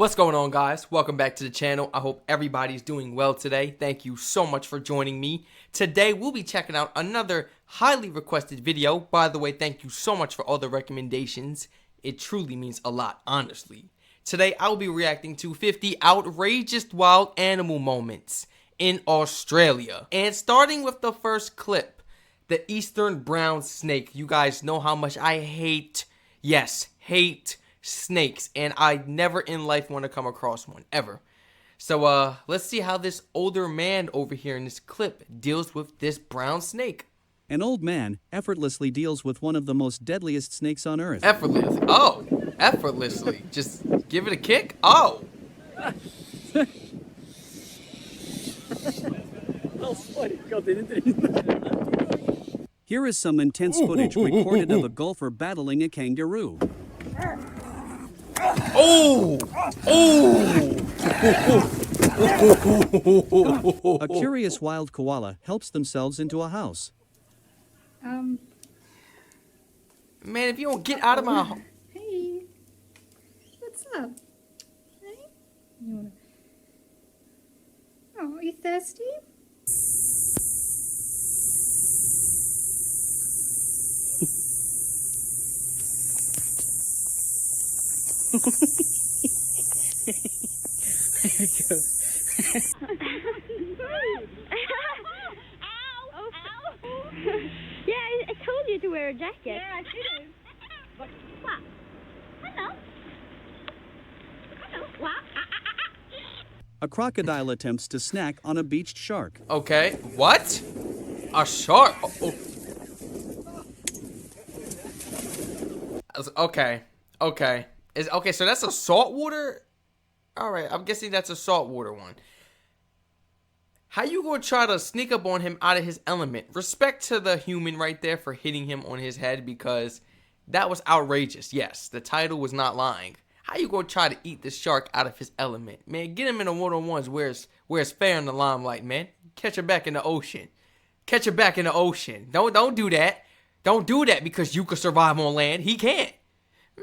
What's going on, guys? Welcome back to the channel. I hope everybody's doing well today. Thank you so much for joining me. Today, we'll be checking out another highly requested video. By the way, thank you so much for all the recommendations. It truly means a lot, honestly. Today, I'll be reacting to 50 outrageous wild animal moments in Australia. And starting with the first clip, the eastern brown snake. You guys know how much I hate, yes, hate snakes, and I never in life want to come across one, ever. So let's see how this older man over here in this clip deals with this brown snake. An old man effortlessly deals with one of the most deadliest snakes on earth. Effortlessly. Oh, effortlessly. Just give it a kick. Oh. Here is some intense footage recorded of a golfer battling a kangaroo. Oh! Oh! A curious wild koala helps themselves into a house. Man, if you don't get out of my home. Hey, what's up? Hey, you wanna? Oh, are you thirsty? There it goes. Ow! Ow! Yeah, I told you to wear a jacket. Yeah, I should have. What? Hello. Hello. What? A crocodile attempts to snack on a beached shark. Okay, what? A shark? Oh. Okay, okay. Okay, so that's a saltwater? Alright, I'm guessing that's a saltwater one. How you gonna try to sneak up on him out of his element? Respect to the human right there for hitting him on his head, because that was outrageous. Yes, the title was not lying. How you gonna try to eat the shark out of his element? Man, get him in a one-on-ones where it's fair in the limelight, man. Catch him back in the ocean. Catch him back in the ocean. Don't do that. Don't do that because you could survive on land. He can't.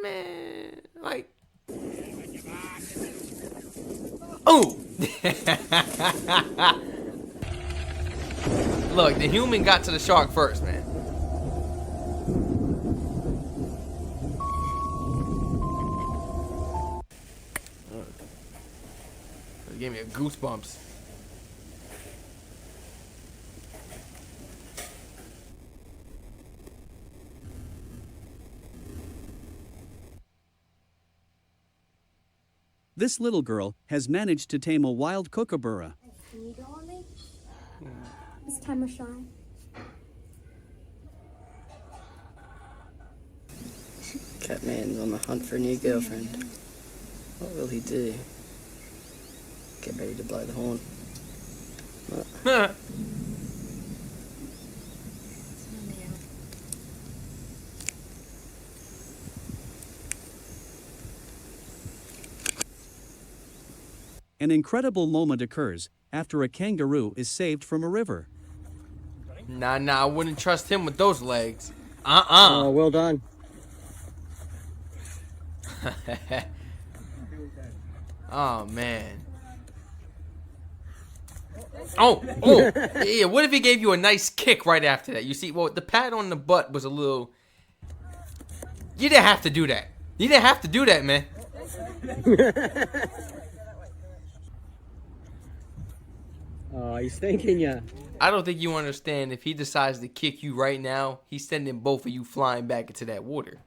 Man, like... Oh! Look, the human got to the shark first, man. It gave me a goosebumps. This little girl has managed to tame a wild kookaburra. Can you go on me? This time we're shy. Catman's on the hunt for a new girlfriend. What will he do? Get ready to blow the horn. An incredible moment occurs after a kangaroo is saved from a river. Nah, I wouldn't trust him with those legs. Oh, well done. Oh, man. Oh, yeah, what if he gave you a nice kick right after that? You see, well, the pat on the butt was a little... You didn't have to do that. You didn't have to do that, man. Oh, he's thinking ya. I don't think you understand. If he decides to kick you right now, he's sending both of you flying back into that water.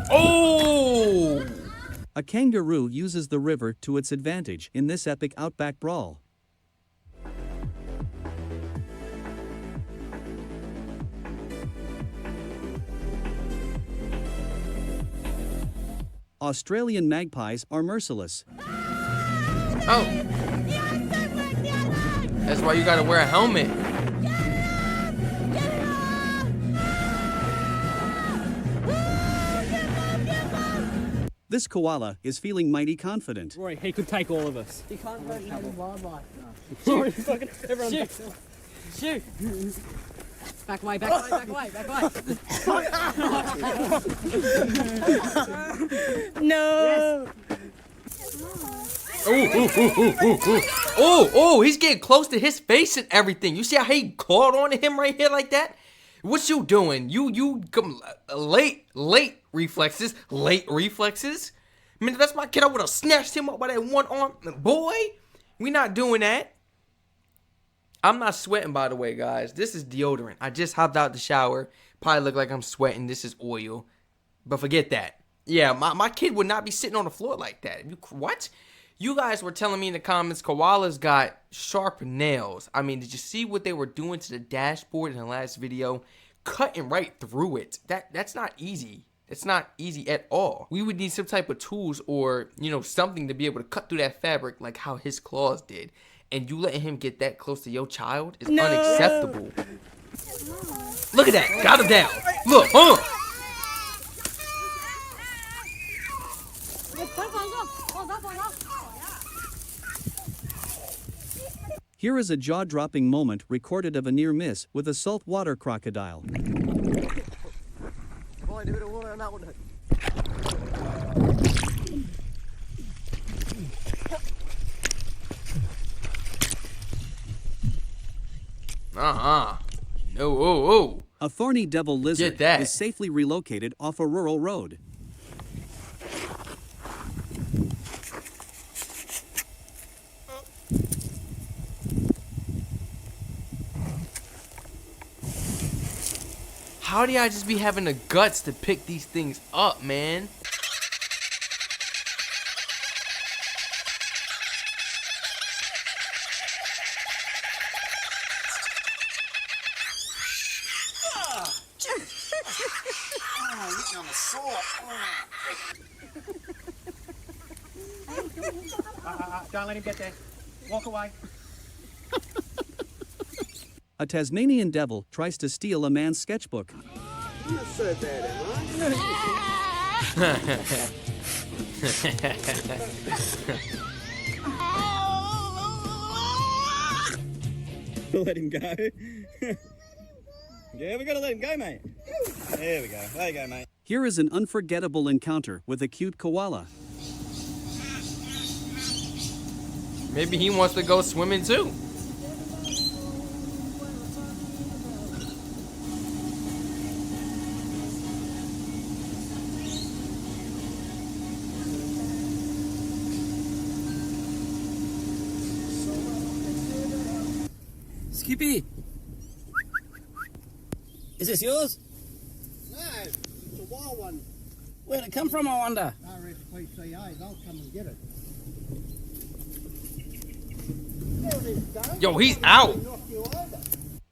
Oh! A kangaroo uses the river to its advantage in this epic outback brawl. Australian magpies are merciless. Oh. That's why you gotta wear a helmet. This koala is feeling mighty confident. Rory, he could take all of us. He can't vote wildlife. Sorry, fucking everyone. Shoot! Back away, back away, back away, back away. No! Oh, he's getting close to his face and everything. You see how he clawed onto him right here like that? What you doing? You come late reflexes. I mean, if that's my kid, I would have snatched him up by that one arm. Boy, we not doing that. I'm not sweating, by the way, guys. This is deodorant. I just hopped out the shower. Probably look like I'm sweating. This is oil. But forget that. Yeah, my kid would not be sitting on the floor like that. What? You guys were telling me in the comments koalas got sharp nails. I mean, did you see what they were doing to the dashboard in the last video? Cutting right through it. That's not easy. It's not easy at all. We would need some type of tools or, something to be able to cut through that fabric like how his claws did. And you letting him get that close to your child is unacceptable. Look at that. Got him down. Look, Here is a jaw-dropping moment recorded of a near miss with a saltwater crocodile. No, A thorny devil lizard Get that. is safely relocated off a rural road. How do y'all just be having the guts to pick these things up, man? Don't let him get there. Walk away. A Tasmanian devil tries to steal a man's sketchbook. You're so bad, am Let him go. Yeah, we gotta let him go, mate. There we go. There you go, mate. Here is an unforgettable encounter with a cute koala. Maybe he wants to go swimming too. Skippy! Is this yours? No, it's a wild one. Where'd it come from, I wonder? RSPCA, they'll come and get it. Yo, he's out.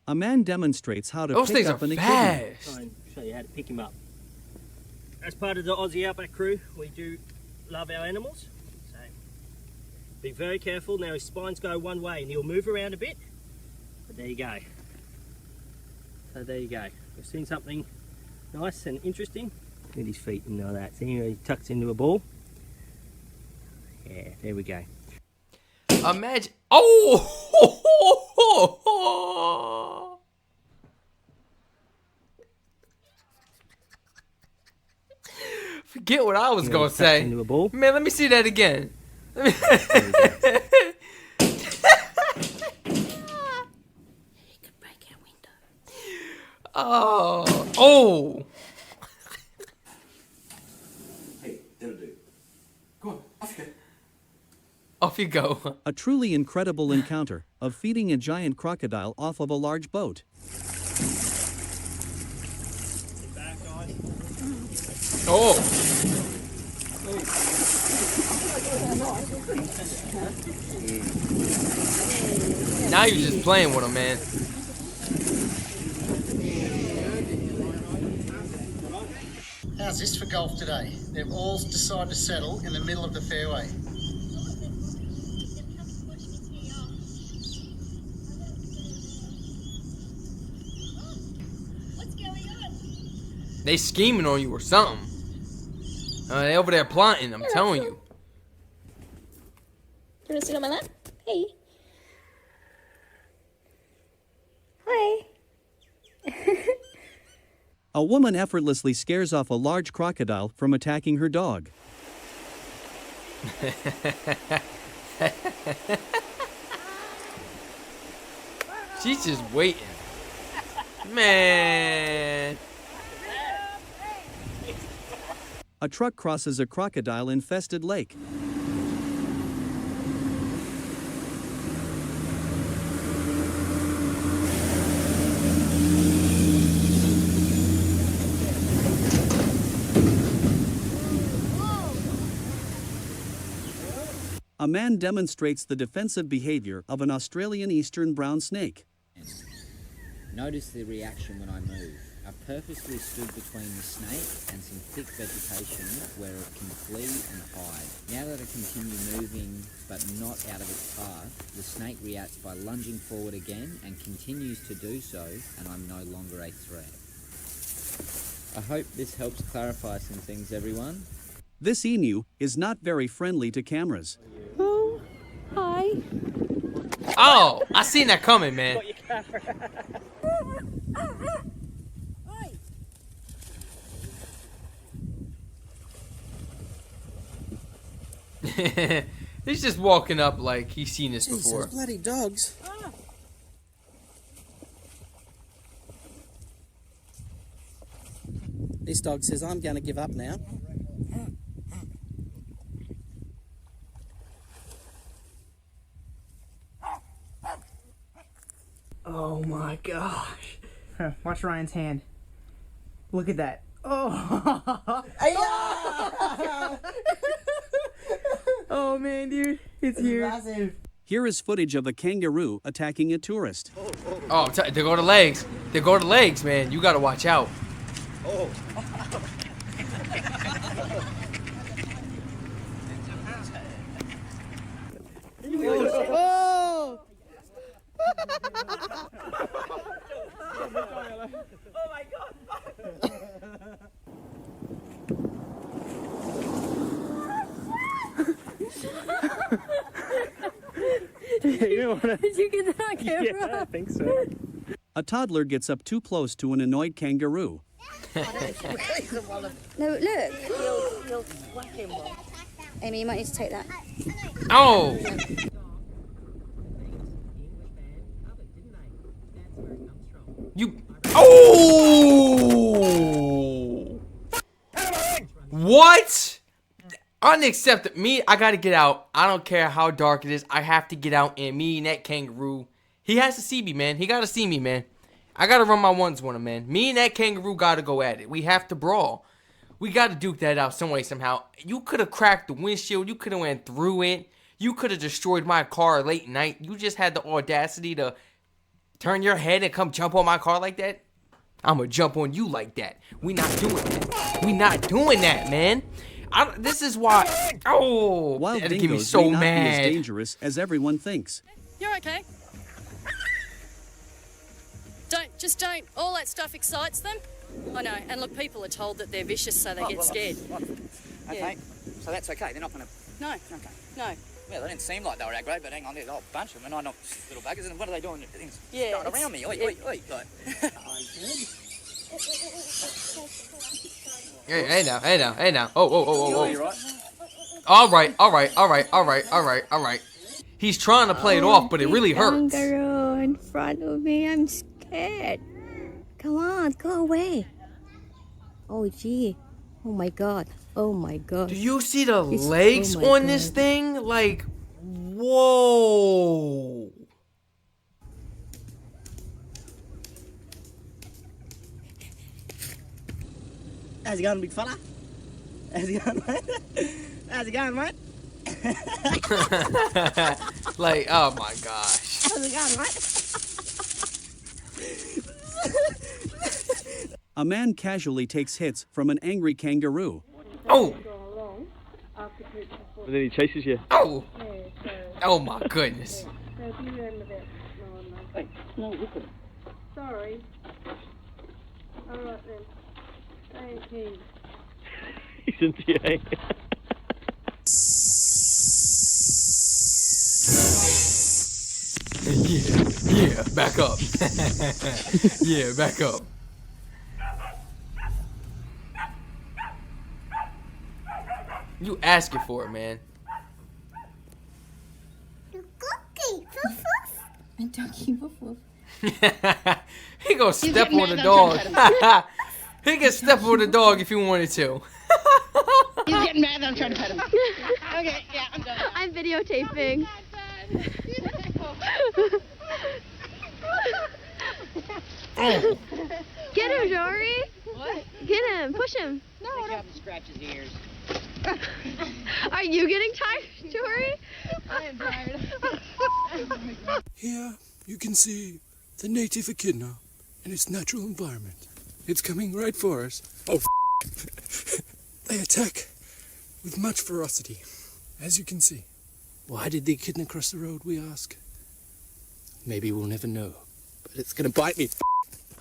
A man demonstrates how to Those pick things up are an echidna. fast. Try and show you how to pick him up. As part of the Aussie Outback crew, we do love our animals. So be very careful. Now his spines go one way and he'll move around a bit. But there you go. So there you go. We've seen something nice and interesting. Look at his feet and all that. See how he tucks into a ball? Yeah, there we go. Imagine. Oh! Forget what I was gonna say. Into a ball. Man, let me see that again. Oh! Hey, that'll do. Go on, off you go. Off you go. A truly incredible encounter of feeding a giant crocodile off of a large boat. Oh! Now you're just playing with him, man. How's this for golf today? They've all decided to settle in the middle of the fairway. They scheming on you or something. They over there plotting, I'm telling you. You want to sit on my lap? Hey. Hi. A woman effortlessly scares off a large crocodile from attacking her dog. She's just waiting. Man. A truck crosses a crocodile-infested lake. A man demonstrates the defensive behavior of an Australian eastern brown snake. Notice the reaction when I move. I've purposely stood between the snake and some thick vegetation where it can flee and hide. Now that I continue moving but not out of its path, the snake reacts by lunging forward again and continues to do so, and I'm no longer a threat. I hope this helps clarify some things, everyone. This emu is not very friendly to cameras. Oh, hi. Oh, I seen that coming, man. He's just walking up like he's seen this before. Those bloody dogs. This dog says, I'm going to give up now. Oh my gosh. Watch Ryan's hand. Look at that. Oh. Oh man, dude. It's huge. Massive. Here is footage of a kangaroo attacking a tourist. Oh, they go to legs. They go to legs, man. You gotta watch out. Oh. Oh! Oh my god! Did you get that on camera? Yeah, I think so. A toddler gets up too close to an annoyed kangaroo. No, look. He'll whack him. Amy, you might need to take that. Oh! You. Oh! What? Unacceptable. Me, I gotta get out. I don't care how dark it is. I have to get out. And me and that kangaroo, he has to see me, man. He gotta see me, man. I gotta run my ones on him, man. Me and that kangaroo gotta go at it. We have to brawl. We gotta duke that out some way, somehow. You could have cracked the windshield. You could have went through it. You could have destroyed my car late night. You just had the audacity to turn your head and come jump on my car like that. I'm gonna jump on you like that. We not doing that. We not doing that, man. This is why. Oh, Wild that'll dingoes get me so may not be mad. as dangerous as everyone thinks. You're okay. Don't. All that stuff excites them. I know. And look, people are told that they're vicious, so they get scared. Okay, Yeah. so that's okay. They're not going to. No. Okay. No. Well, they didn't seem like they were aggro, but hang on, there's a whole bunch of them, and I knocked little buggers, and what are they doing? Things Yeah, going around me. Oi, oi, oi. Like. Hey now. Oh. You right? All right. He's trying to play it off, but it really hurts. Kangaroo in front of me. I'm scared. Come on, go away. Oh, gee. Oh, my God. Oh, my God. Do you see the legs on this thing? Like, whoa. How's it going, big fella? How's it going, mate? How's it going, mate? Like, oh my gosh. How's it going, mate? A man casually takes hits from an angry kangaroo. Oh! And then he chases you. Oh! Oh my goodness. Hey, no, look at it. Sorry. Alright then. Thank you. He's into you. Yeah. Yeah, back up. Yeah, back up. You asking for it, man. A ducky, woof woof. He gonna step on the dog. He can step on the dog if he wanted to. He's getting mad that I'm trying to pet him. Okay, yeah, I'm done. I'm videotaping. Get him, Jory. What? Get him. Push him. No, I don't. Scratch his ears. Are you getting tired, Jory? I am tired. Here you can see the native echidna in its natural environment. It's coming right for us. Oh, they attack with much ferocity, as you can see. Why did the echidna cross the road, we ask? Maybe we'll never know, but it's gonna bite me.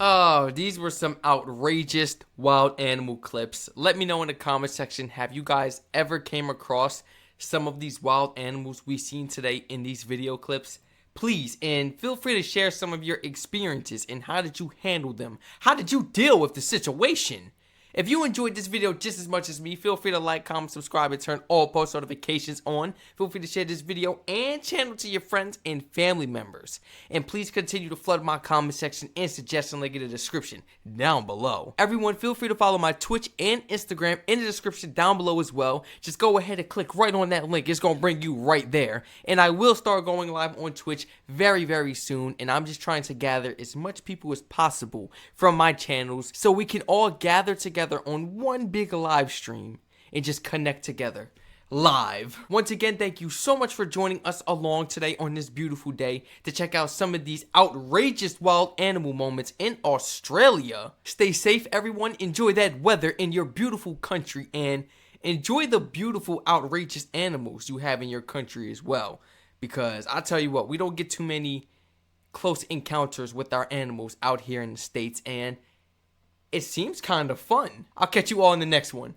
Oh, these were some outrageous wild animal clips. Let me know in the comment section, have you guys ever came across some of these wild animals we've seen today in these video clips? Please, and feel free to share some of your experiences and how did you handle them? How did you deal with the situation? If you enjoyed this video just as much as me, feel free to like, comment, subscribe, and turn all post notifications on. Feel free to share this video and channel to your friends and family members. And please continue to flood my comment section and suggestion link in the description down below. Everyone, feel free to follow my Twitch and Instagram in the description down below as well. Just go ahead and click right on that link. It's going to bring you right there. And I will start going live on Twitch very, very soon. And I'm just trying to gather as much people as possible from my channels so we can all gather together on one big live stream and just connect together live. Once again, thank you so much for joining us along today on this beautiful day to check out some of these outrageous wild animal moments in Australia. Stay safe, everyone. Enjoy that weather in your beautiful country and enjoy the beautiful outrageous animals you have in your country as well, because I tell you what, we don't get too many close encounters with our animals out here in the States, and it seems kind of fun. I'll catch you all in the next one.